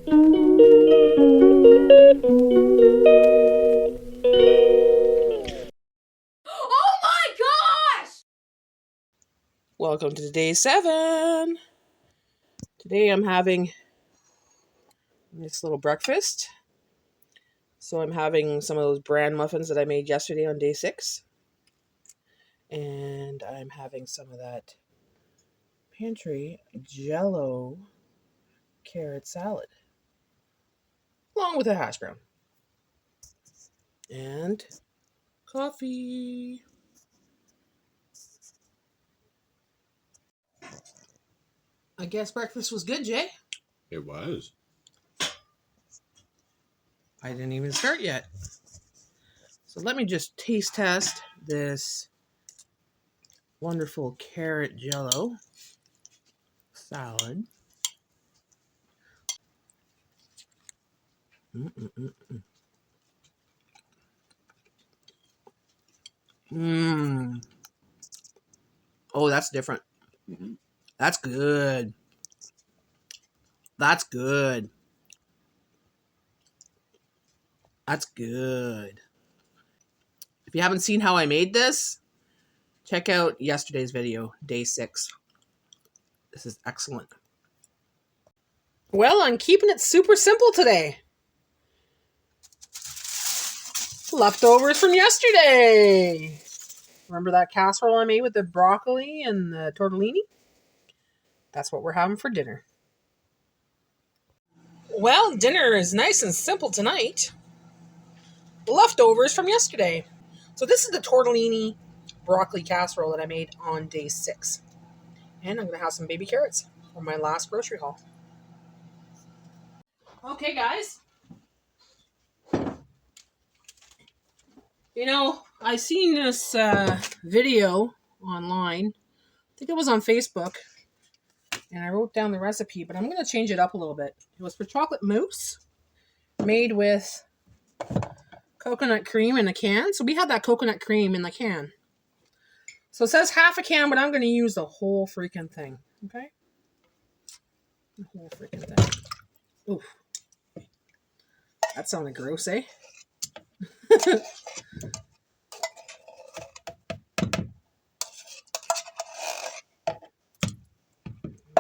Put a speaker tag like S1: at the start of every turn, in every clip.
S1: Oh my gosh!
S2: Welcome to day 7. Today I'm having this little breakfast. So I'm having some of those bran muffins that I made yesterday on day 6. And I'm having some of that pantry jello carrot salad. Along with a hash brown. And coffee. I guess breakfast was good, Jay.
S3: It was.
S2: I didn't even start yet. So let me just taste test this wonderful carrot jello salad. Oh, that's different. That's good. That's good. That's good. If you haven't seen how I made this, check out yesterday's video, day 6. This is excellent. Well, I'm keeping it super simple today. Leftovers from yesterday. Remember that casserole I made with the broccoli and the tortellini? That's what we're having for dinner. Well, dinner is nice and simple tonight. Leftovers from yesterday. So this is the tortellini broccoli casserole that I made on day 6. And I'm going to have some baby carrots from my last grocery haul. Okay, guys. You know, I seen this video online. I think it was on Facebook. And I wrote down the recipe, but I'm going to change it up a little bit. It was for chocolate mousse made with coconut cream in a can. So we had that coconut cream in the can. So it says half a can, but I'm going to use the whole freaking thing. Okay? The whole freaking thing. Oof. That sounded gross, eh? I'm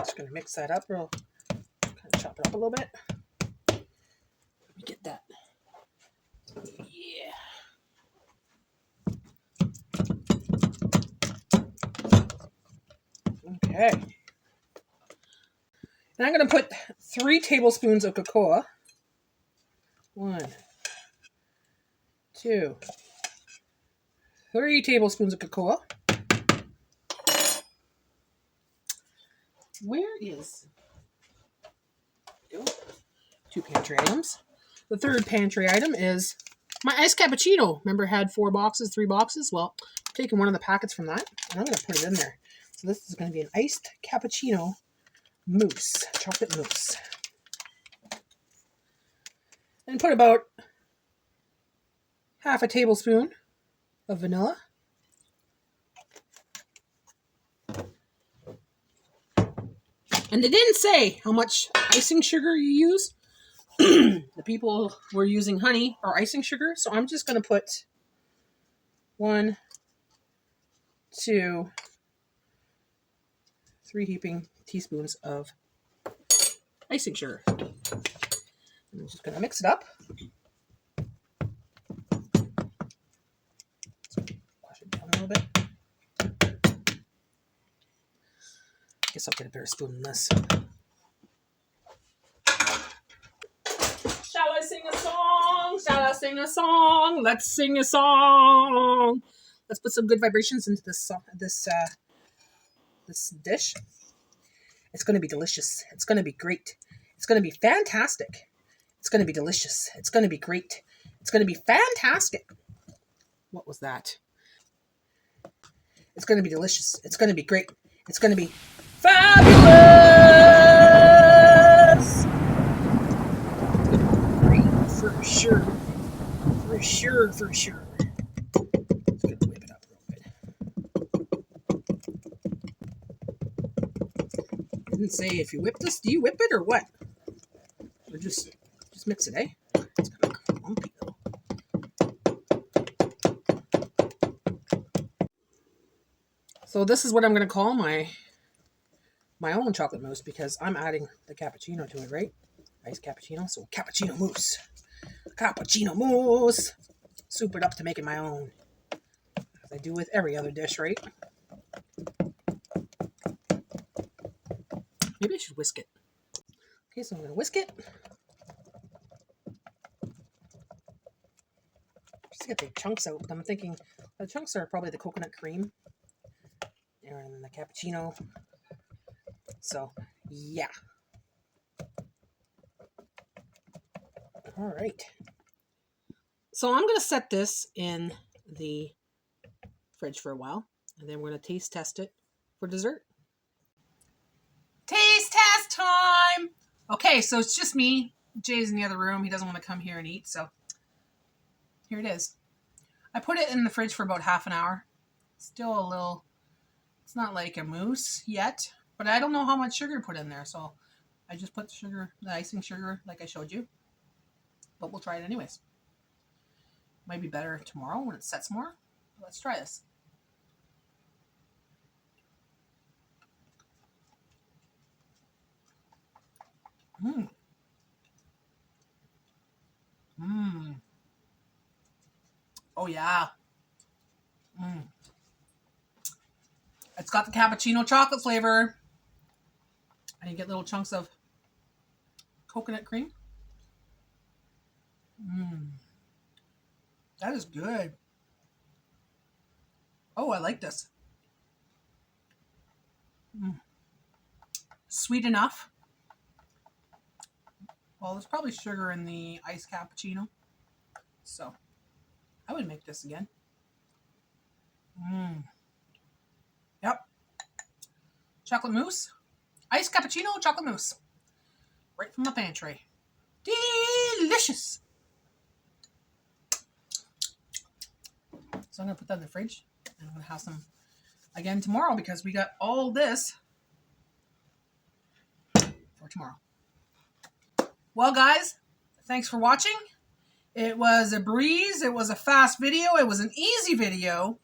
S2: just going to mix that up real. Kind of chop it up a little bit. Let me get that. Yeah. Okay. And I'm going to put 3 tablespoons of cocoa. 1, 2, 3 tablespoons of cocoa. Where is... 2 pantry items. The third pantry item is my iced cappuccino. Remember, had 3 boxes? Well, I'm taking one of the packets from that, and I'm going to put it in there. So this is going to be an iced cappuccino mousse, chocolate mousse. And put about half a tablespoon of vanilla. And they didn't say how much icing sugar you use. The people were using honey or icing sugar, so I'm just going to put 1, 2, 3 heaping teaspoons of icing sugar. I'm just going to mix it up. Wash it down a little bit. I guess I'll get a better spoon than this. Shall I sing a song? Shall I sing a song? Let's sing a song. Let's put some good vibrations into this dish. It's going to be delicious. It's going to be great. It's going to be fantastic. It's going to be delicious. It's going to be great. It's going to be fantastic. What was that? It's going to be delicious. It's going to be great. It's going to be fabulous. Great, for sure. For sure, for sure. Let's get whip it up real good. Didn't say if you whip this, do you whip it or what? Or Or just mix it, eh? It's kind of clumpy though. So this is what I'm going to call my own chocolate mousse because I'm adding the cappuccino to it, right? Iced cappuccino, so cappuccino mousse. Cappuccino mousse. Soup it up to make it my own. As I do with every other dish, right? Maybe I should whisk it. Okay, so I'm going to whisk it. Just to get the chunks out, but I'm thinking the chunks are probably the coconut cream and the cappuccino. So, yeah. All right. So I'm going to set this in the fridge for a while, and then we're going to taste test it for dessert. Taste test time! Okay, so it's just me. Jay's in the other room. He doesn't want to come here and eat, so here it is. I put it in the fridge for about half an hour. Still a little, it's not like a mousse yet, but I don't know how much sugar to put in there, so I just put the sugar, the icing sugar, like I showed you. But we'll try it anyways. Might be better tomorrow when it sets more. Let's try this. Mmm. Mmm. Oh yeah. Mmm. It's got the cappuccino chocolate flavor. And you get little chunks of coconut cream. Mmm. That is good. Oh, I like this. Mm. Sweet enough. Well, there's probably sugar in the iced cappuccino. So, I would make this again. Mmm. Yep. Chocolate mousse. Iced cappuccino, chocolate mousse. Right from the pantry. Delicious. So I'm going to put that in the fridge. And I'm going to have some again tomorrow because we got all this for tomorrow. Well, guys, thanks for watching. It was a breeze. It was a fast video. It was an easy video.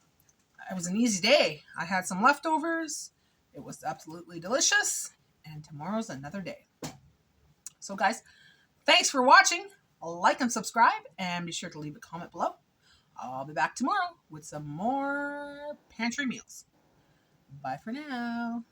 S2: It was an easy day. I had some leftovers. It was absolutely delicious. And tomorrow's another day. So, guys, thanks for watching. Like and subscribe. And be sure to leave a comment below. I'll be back tomorrow with some more pantry meals. Bye for now.